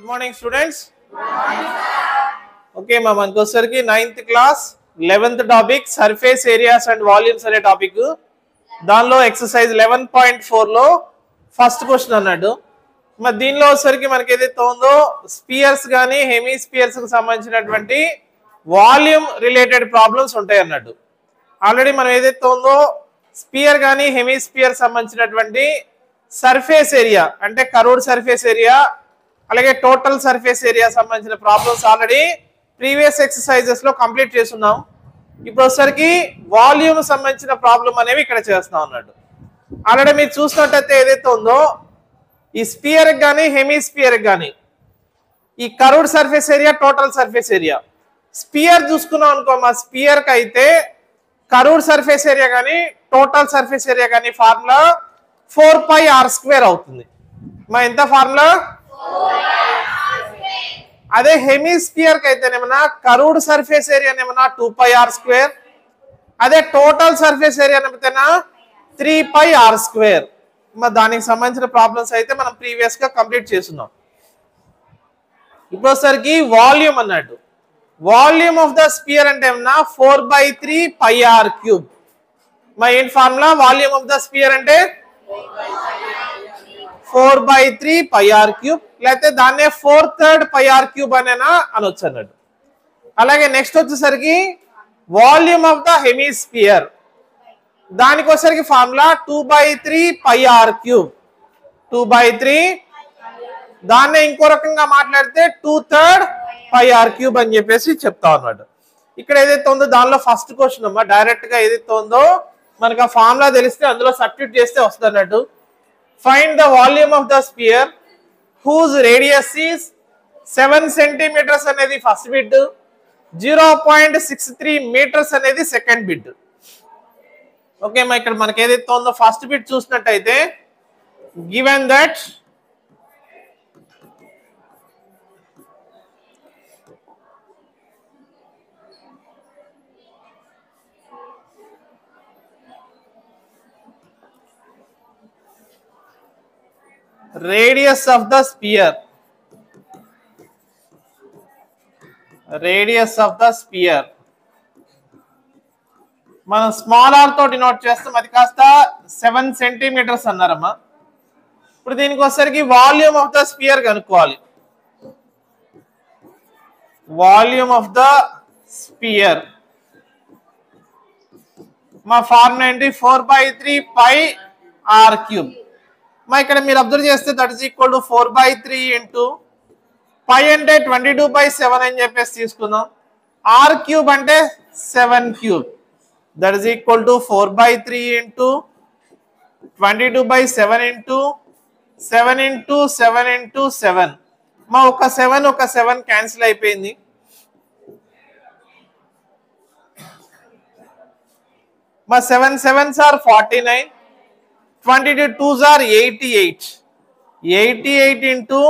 morning students. Okay ma manku osariki 9th class 11th topic surface areas and volumes ane topic danlo exercise 11.4 lo first question annadu ma deenlo osariki manaki edaithe undo spheres gaani hemispheres ku sambandhinatvanti volume related problems untayi annadu already మనం ఏదైతే ఉందో spear గాని hemisphere సంబంధించినటువంటి surface area అంటే curved surface area అలాగే total surface area సంబంధించిన problems already previous exercises లో complete చేస్తున్నాం. ఇప్పుడు ఒకసారికి వాల్యూమ్ సంబంధించిన ప్రాబ్లం అనేవి ఇక్కడ చేస్తున్నాం అన్నట్టు. ఆల్రెడీ మీరు చూసినట్టయితే ఏదైతే ఉందో ఈ స్పియర్ గాని హెమిస్పియర్ గాని ఈ curved surface area total surface area sphere చూసుకున్నాం అనుకో మా స్పియర్ కి అయితే కర్వ్డ్ సర్ఫేస్ ఏరియా కానీ టోటల్ సర్ఫేస్ ఏరియా కానీ ఫార్ములా 4πr² అవుతుంది. మా ఎంత ఫార్ములా అదే హెమిస్పియర్ కి అయితేనేమన్నా కర్వ్డ్ సర్ఫేస్ ఏరియా నేమన్నా 2πr², అదే టోటల్ సర్ఫేస్ ఏరియా నేమైతేనా 3πr². మరి దానికి సంబంధించిన ప్రాబ్లమ్స్ అయితే మనం ప్రీవియస్ గా కంప్లీట్ చేస్తున్నాం. ఇప్పుడు ఒకసారికి వాల్యూమ్ అన్నట్టు వాల్యూమ్ ఆఫ్ ద స్పియర్ అంటే ఏమన్నా 4/3πr³. మరి ఏంటి formula volume of the spear అంటే 4/3πr³ లేకపోతే దాన్నే 4/3 πr³ అనేనా అనొచ్చు అన్నట్టు. అలాగే నెక్స్ట్ వచ్చేసరికి వాల్యూమ్ ఆఫ్ ద హెమిస్పియర్ దానికి వచ్చేసరికి ఫార్ములా 2/3πr³. 2/3 దాన్నే ఇంకో రకంగా మాట్లాడితే 2/3 πr³ అని చెప్పేసి చెప్తా ఉన్నాడు. ఇక్కడ ఏదైతే ఉందో దానిలో ఫస్ట్ క్వశ్చన్ అమ్మా డైరెక్ట్ గా ఏదైతే ఉందో మనకు ఆ ఫార్ములా తెలిస్తే అందులో సబ్స్టిట్యూట్ చేస్తే వస్తుంది అన్నట్టు. Find the volume of the sphere whose radius is 7 centimetres అనేది ఫస్ట్ బిట్, 0.63 మీటర్స్ అనేది సెకండ్ బిట్. ఓకే మా ఇక్కడ మనకి ఏదైతే ఉందో ఫస్ట్ బిట్ చూసినట్టయితే given that radius of the sphere మనం స్మాల్ ఆర్ తోటి నోట్ చేస్తాం, అది కాస్త 7 సెంటీమీటర్స్ అన్నారమ్మా. ఇప్పుడు దీనికి వచ్చేసరికి వాల్యూమ్ ఆఫ్ ద స్పియర్ కనుక్కోవాలి. వాల్యూమ్ ఆఫ్ ద స్పియర్ మా ఫార్ములా ఏంటి 4/3πr³. మా ఇక్కడ మీరు అబ్జర్వ్ చేస్తే that is equal to 4/3 into π అంటే 22/7 అని చెప్పేసి తీసుకుందాం. r³ అంటే 7³ that is equal to 4/3 into 22/7 into 7 into 7 into 7. మా ఒక 7 క్యాన్సిల్ అయిపోయింది. మా 7 7s are 49, 22 2s are 88. 88 into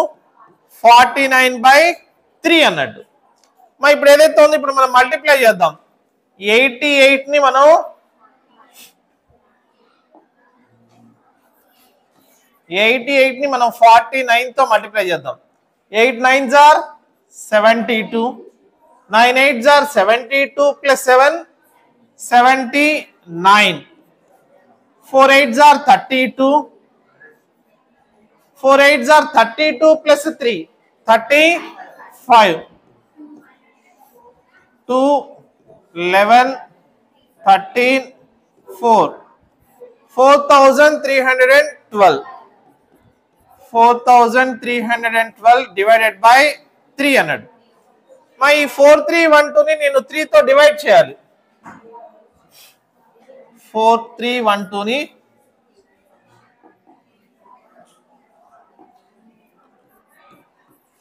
49/3 అన్నట్టు. మరి ఇప్పుడు ఏదైతే ఉందో ఇప్పుడు మనం మల్టిప్లై చేద్దాం. 88 ని మనం 49 తో మల్టిప్లై చేద్దాం. 8 9s are 72, 9 8s are 72 plus 7 79, 4 8s are 32, 4 8s are 32 plus 3 35, 2 11 13 4 4312 divided by 3 అన్నట్టు. మరి ఈ 4312 ని నేను 3 తో డివైడ్ చేయాలి. 4312 ని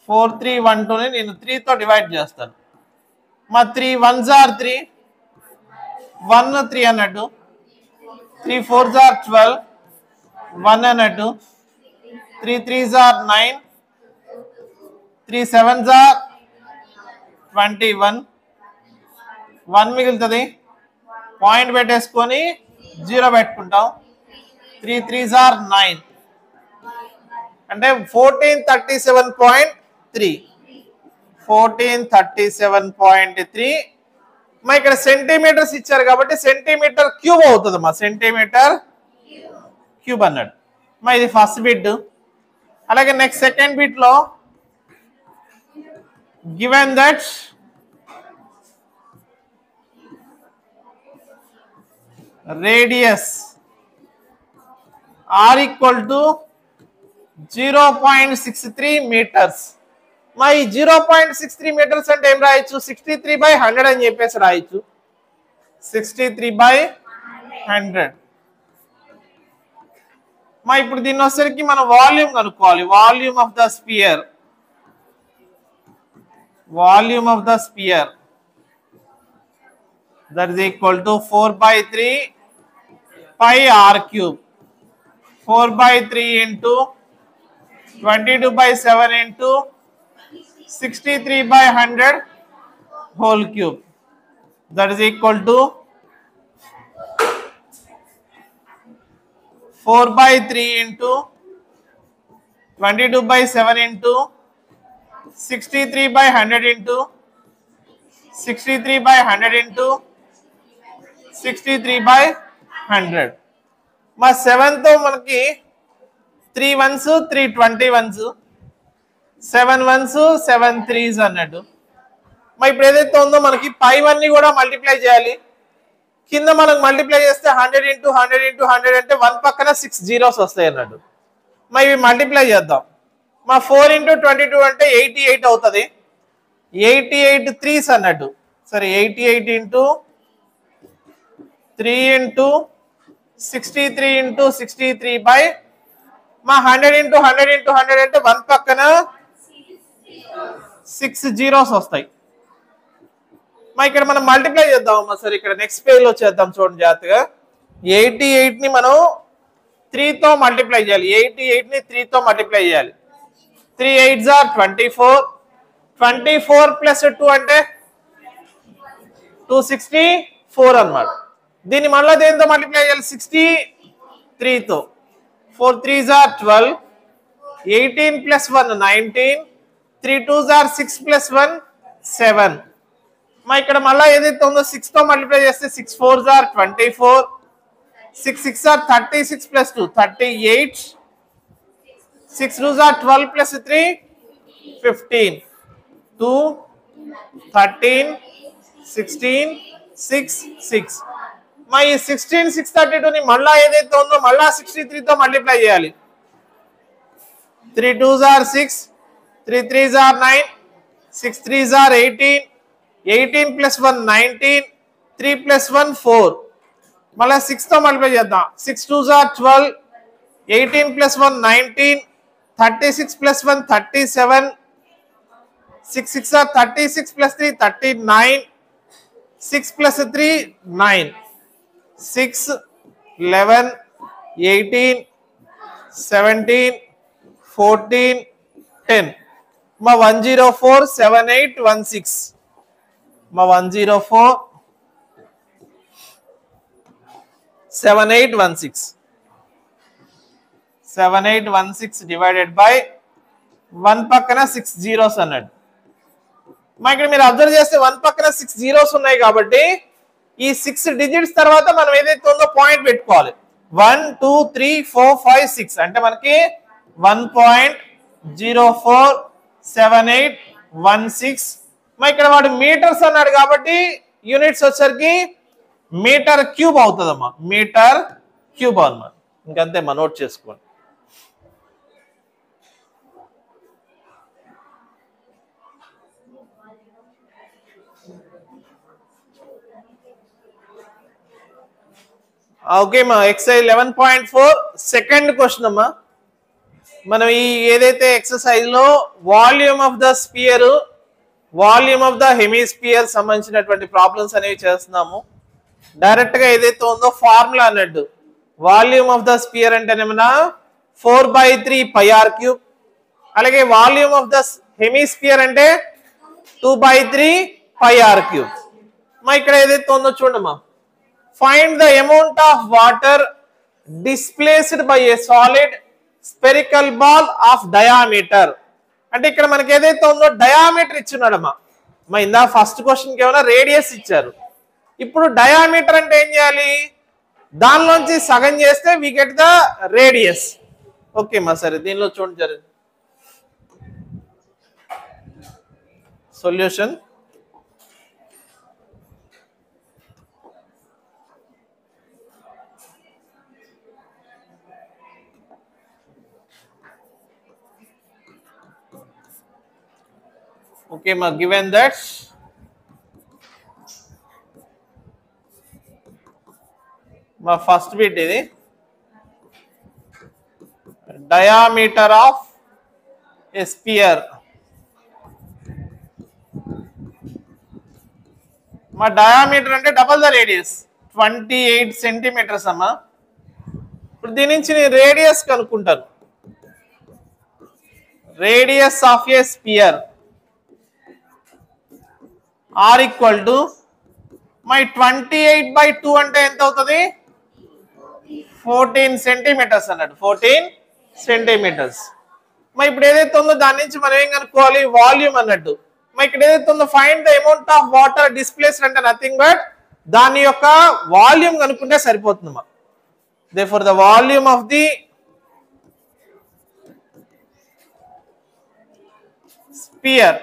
4312 ని నేను 3 తో డివైడ్ చేస్తాను. మా 3 1s are 3, 1 3 అన్నట్టు, 3 4s are 12, 1 అన్నట్టు, 3 3s are 9, 3 7s are 21, 1 మిగులుతుంది. పాయింట్ పెట్టేసుకొని 0 పెట్టుకుంటాం. 3 3s are 9 అంటే 1437.3 3 1437.3. మా ఇక్కడ సెంటీమీటర్స్ ఇచ్చారు కాబట్టి సెంటీమీటర్ క్యూబ్ అవుతుంది మా సెంటీమీటర్ క్యూబ్ అన్నాడు మా ఇది ఫస్ట్ బిట్. అలాగే నెక్స్ట్ సెకండ్ బిట్ లో given that radius r equal to 0.63 metres. మా ఈ 0.63 మీటర్స్ అంటే ఏం రాయొచ్చు 63/100 అని చెప్పేసి రాయొచ్చు 63/100. మా ఇప్పుడు దీన్ని వచ్చేసరికి మనం వాల్యూమ్ కనుక్కోవాలి. Volume of the spear that is equal to 4/3 pi r cube. 4/3 into 22/7 into 63/100 whole cube. That is equal to 4/3 into 22/7 into 63/100 into 63/100 into 63/100. మా 7 తో మనకి 3 1s 3 21s 7 1s 7 3s అన్నట్టు. మరి ఇప్పుడు ఏదైతే ఉందో మనకి పై వన్ని కూడా మల్టిప్లై చేయాలి. కింద మనకు మల్టిప్లై చేస్తే 100 into 100 into 100 అంటే 1 పక్కన 6 zeros వస్తాయి అన్నట్టు. మరి ఇవి మల్టిప్లై చేద్దాం. మా 4 into 22 అంటే 88 అవుతుంది. 88 3s అన్నట్టు. సరే 88 into 3 into 63 into 63 by మా 100 into 100 into 100 అంటే 1 పక్కన 6 zeros వస్తాయి. మా ఇక్కడ మనం మల్టిప్లై చేద్దాం. సరే ఇక్కడ నెక్స్ట్ పేజ్ లో చేద్దాం చూడండి జాగ్రత్తగా. 88 ని మనం 3 తో మల్టిప్లై చేయాలి. 88 ని 3 తో మల్టిప్లై చేయాలి. 3 8s are 24. 24 plus 2 అంటే 264 అన్నమాట. దీన్ని మళ్ళీ దేనితో మల్టిప్లై చేయాలి 63 తో. 4 3s are 12. 18 plus 1 19. 3 2s are 6 plus 1 7. మా ఇక్కడ మళ్ళీ ఏదైతే ఉందో 6 తో మల్టిప్లై చేస్తే 6 4s are 24. 6 6 are 36 plus 2 38. 6 2s are 12 plus 3 15. 2 13 16 6 6. మా ఈ 16 632 ని మళ్ళా ఏదైతే ఉందో మళ్ళా 63 తో మల్టిప్లై చేయాలి. 3 2s are 6. 3 3s are 9. 6 3s are 18. 18 plus 1 19. 3 plus 1 4. మళ్ళా 6 తో మల్టిప్లై చేద్దాం. 6 2s are 12. 18 plus 1 19. 36 plus 1 37. 6 6 are 36 plus 3 39. 6 plus 3 9. 6 11 18 17 14 10. మా 104 7816. మా 104 7816. 7816 divided by 1 పక్కన 6 zeros అన్నాడు. మా ఇక్కడ మీరు అబ్జర్వ్ చేస్తే 1 పక్కన 6 zeros ఉన్నాయి కాబట్టి ఈ 6 డిజిట్స్ తర్వాత మనం ఏదైతే ఉందో పాయింట్ పెట్టుకోవాలి. 1 2 3 4 5 6 అంటే మనకి 1.047816. మా ఇక్కడ వాడు మీటర్స్ అన్నాడు కాబట్టి యూనిట్స్ వచ్చరికి మీటర్ క్యూబ్ అవుతుందమ్మా. మీటర్ క్యూబ్ అన్నమాట. ఇంకంతే మా నోట్ చేసుకోండి. ఓకే మా ఎక్సర్సైజ్ 11.4 సెకండ్ క్వశ్చన్ అమ్మా. మనం ఈ ఏదైతే ఎక్సర్సైజ్ లో volume of the sphere volume of the hemisphere సంబంధించినటువంటి ప్రాబ్లమ్స్ అనేవి చేస్తున్నాము. డైరెక్ట్ గా ఏదైతే ఉందో ఫార్ములా అన్నట్టు వాల్యూమ్ ఆఫ్ ద స్పియర్ అంటేనేమన్నా 4/3 πr3. అలాగే వాల్యూమ్ ఆఫ్ ద హెమిస్పియర్ అంటే 2/3 πr3. మా ఇక్కడ ఏదైతే ఉందో చూడమ్మా. Find the amount of water displaced by a solid spherical ball of diameter అంటే ఇక్కడ మనకి ఏదైతే ఉందో డయామీటర్ ఇచ్చున్నాడమ్మా. మా ఇందా ఫస్ట్ క్వశ్చన్కి ఏమైనా రేడియస్ ఇచ్చారు. ఇప్పుడు డయామీటర్ అంటే ఏం చేయాలి, దానిలోంచి సగం చేస్తే we get the radius. Okay మా సరే దీనిలో చూడండి జరిగింది solution. Okay, ma, given that ma first bit ఇది diameter of a sphere. మా diameter అంటే డబుల్ ద రేడియస్ 28 సెంటీమీటర్స్ అమ్మా. ఇప్పుడు దీని నుంచి నేను రేడియస్ కనుక్కుంటాను. Radius of a sphere r equal to my 28/2 అంటే ఎంత అవుతుంది, 14 సెంటీమీటర్స్ అన్నట్టు, 14 సెంటీమీటర్స్. మరి ఇప్పుడు ఏదైతే ఉందో దాని నుంచి మనం ఏం కనుక్కోవాలి, వాల్యూమ్ అన్నట్టు. మరి ఇక్కడ ఏదైతే ఉందో find the amount of water displaced అంటే నథింగ్ బట్ దాని యొక్క వాల్యూమ్ కనుక్కుంటే సరిపోతుందమ్మా. therefore the volume of the sphere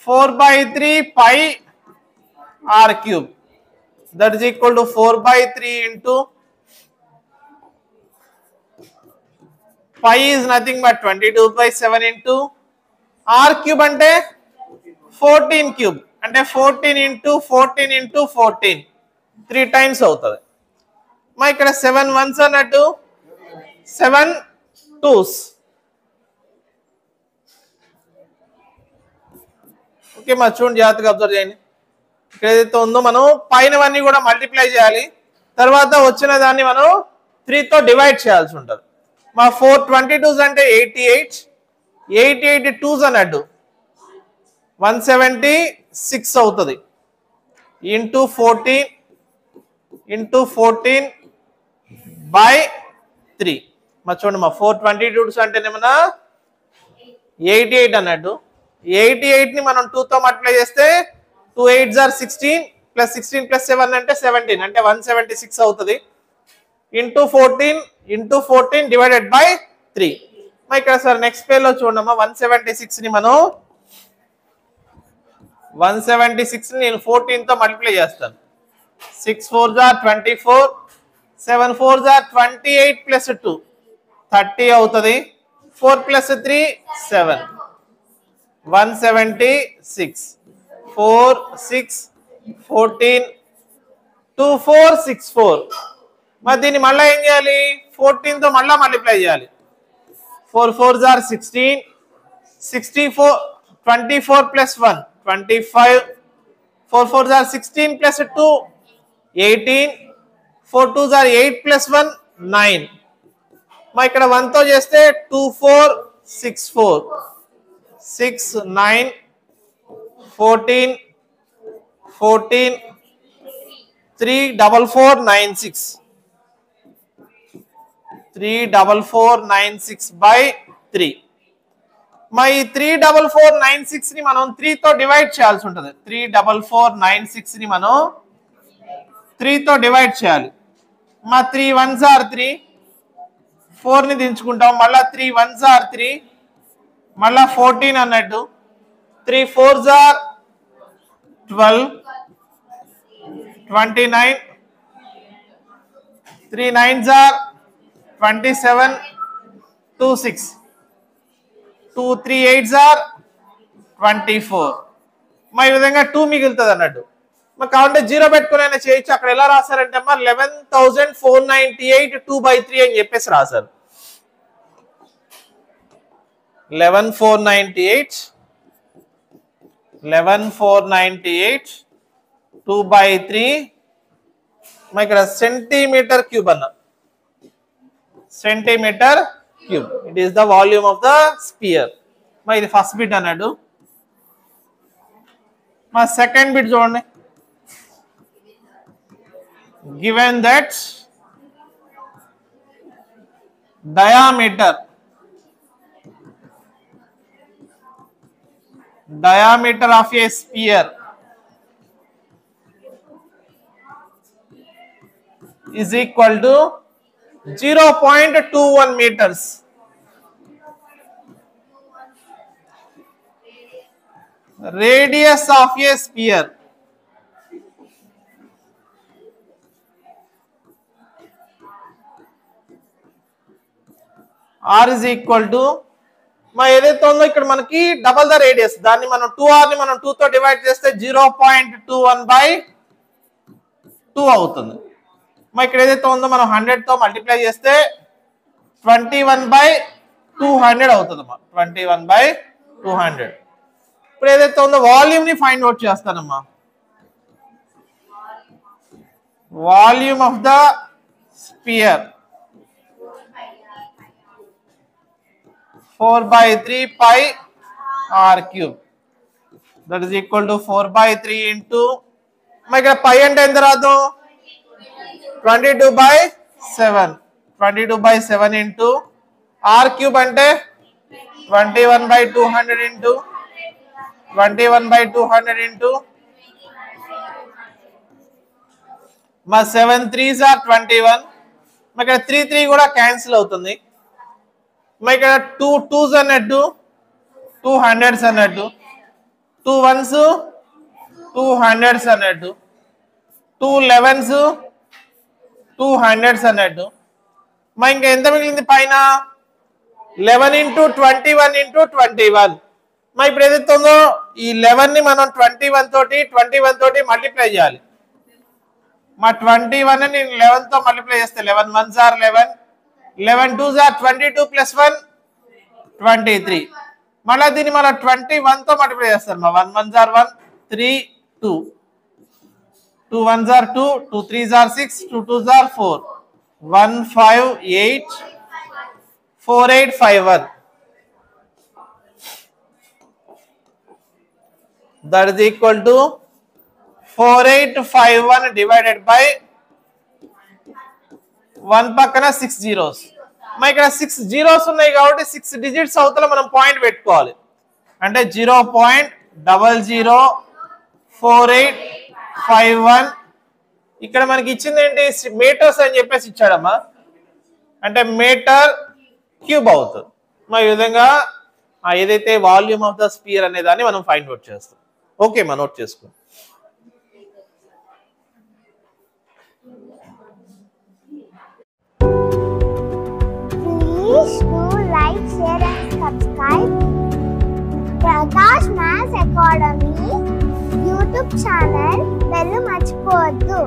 4/3 pi r cube, that is equal to 4/3 into pi is nothing but 22/7 into r cube అంటే 14 cube అంటే 14 into 14 into 14 3 times అవుతుంది. మా ఇక్కడ 7 ones అన్నట్టు 7 2s. ఓకే మా చూడండి జాగ్రత్తగా అబ్జర్వ్ చేయండి. ఇక్కడ ఏదైతే ఉందో మనం పైనవన్నీ కూడా మల్టిప్లై చేయాలి, తర్వాత వచ్చిన దాన్ని మనం 3తో డివైడ్ చేయాల్సి ఉంటుంది. మా 422s అంటే 88, 88 2s అన్నట్టు 176 అవుతుంది ఇంటూ 14 ఇంటూ 14/3. మా చూడండి మా 422s అంటేనేమన్నా 88 అన్నట్టు. 88ని మనం 2తో మల్టిప్లై చేస్తే 2 8s are 16 ప్లస్ 16 ప్లస్ 7 అంటే 17 అంటే 176 అవుతుంది ఇంటూ 14 డివైడెడ్ బై 3. మరి ఇక్కడ సార్ నెక్స్ట్ పేజ్లో చూడమ్మా 176ని మనం 176ని నేను 14తో మల్టిప్లై చేస్తాను. 6 4s are 24, 7 4s are 28 plus 2 30 అవుతుంది. 4 ప్లస్ 3 7 176 4 6 14 2 4 6 4. మరి దీన్ని మళ్ళీ ఏం చేయాలి, 14తో మళ్ళీ మల్టిప్లై చేయాలి. 4 4s are 16, 64 24 plus 1 25, 4 4s are 16 plus 2 18, 4 2s are 8 plus 1 9. మా ఇక్కడ 1తో చేస్తే 2 4 6 4 6 9 14 14 3 4 4 9 6 3 4 4 9 6/3. మా ఈ 3 4 4 9 6ని మనం 3తో డివైడ్ చేయాల్సి ఉంటుంది. 3 4 4 9 6ని మనం 3తో డివైడ్ చేయాలి. మా 3 1s are 3, 4ని దించుకుంటాం, మళ్ళీ 3 1s are 3, మళ్ళా 14 అన్నట్టు. 3 4s are 12, 29, 3 9s are 27, 2 6, 2 3 8s are 24. మా ఈ విధంగా 2 మిగులుతుంది అన్నట్టు. మాకు కావాలంటే 0 పెట్టుకుని చేయొచ్చు. అక్కడ ఎలా రాశారంటే అమ్మా 11,498 2/3 అని చెప్పేసి రాశారు. 11,498 2/3. మా ఇక్కడ సెంటీమీటర్ క్యూబ్ అన్న, centimetre cube. It is the volume of the sphere. మా ఇది ఫస్ట్ బిట్ అన్నాడు. మా సెకండ్ బిట్ చూడండి. Given that diameter diameter of a sphere is equal to 0.21 meters. Radius of a sphere r is equal to ఏదైతే ఉందో ఇక్కడ మనకి double the radius, దాన్ని మనం 2r ని మనం 2 తో డివైడ్ చేస్తే 0.21/2 అవుతుంది. ఇక్కడ ఏదైతే ఉందో మనం 100 తో మల్టిప్లై చేస్తే 21/200 అవుతుంది. 21/200. ఇప్పుడు ఏదైతే ఉందో వాల్యూమ్ ని ఫైండ్ అవుట్ చేస్తానమ్మా. Volume of the spear 4/3 pi r cube, that is equal to 4/3 into ఇక్కడ పై అంటే ఎంత రాదు 22/7, 22/7 into r cube అంటే 21/200 into 21/200 into 7 3s are 21. ఇక్కడ 3 3 కూడా క్యాన్సిల్ అవుతుంది. ఇక్కడ 2 2s అన్నట్టు 2 100s అన్నట్టు, 2 1s 2 100s అన్నట్టు, 2 11s 2 100s అన్నట్టు. ఇంకా ఎంత మిగిలింది పైన 11 into 21 into 21. ఇప్పుడు ఏదైతే ఉందో ఈ 11 ని మనం 21 తోటి మల్టిప్లై చేయాలి. 21 ని 11 తో మల్టిప్లై చేస్తే 11 1s are 11, 11 2s are 22 plus 1 23. మళ్ళీ దీన్ని మనం 21 తో మల్టిప్లై చేస్తాం. 1 1s are 1, 3 2, 2 1s are 2, 2 3s are 6, 2 2s are 4, 1 5 8 4 8 5 1. That is equal to 4851 divided by 1 పక్కన 6 zeros. ఇక్కడ 6 zeros ఉన్నాయి కాబట్టి 6 digits అవతల మనం పాయింట్ పెట్టుకోవాలి. అంటే 0.004851. ఇక్కడ మనకి ఇచ్చింది ఏంటి మీటర్స్ అని చెప్పేసి ఇచ్చాడమ్మా, అంటే మీటర్ క్యూబ్ అవుతుంది. ఈ విధంగా ఏదైతే వాల్యూమ్ ఆఫ్ ద స్పియర్ అనే దాన్ని మనం ఫైండ్ అవుట్ చేస్తాం. ఓకే మా నోట్ చేసుకో. Please do like, share and subscribe Prakash Maths Academy YouTube channel. Bellu మర్చిపోవద్దు.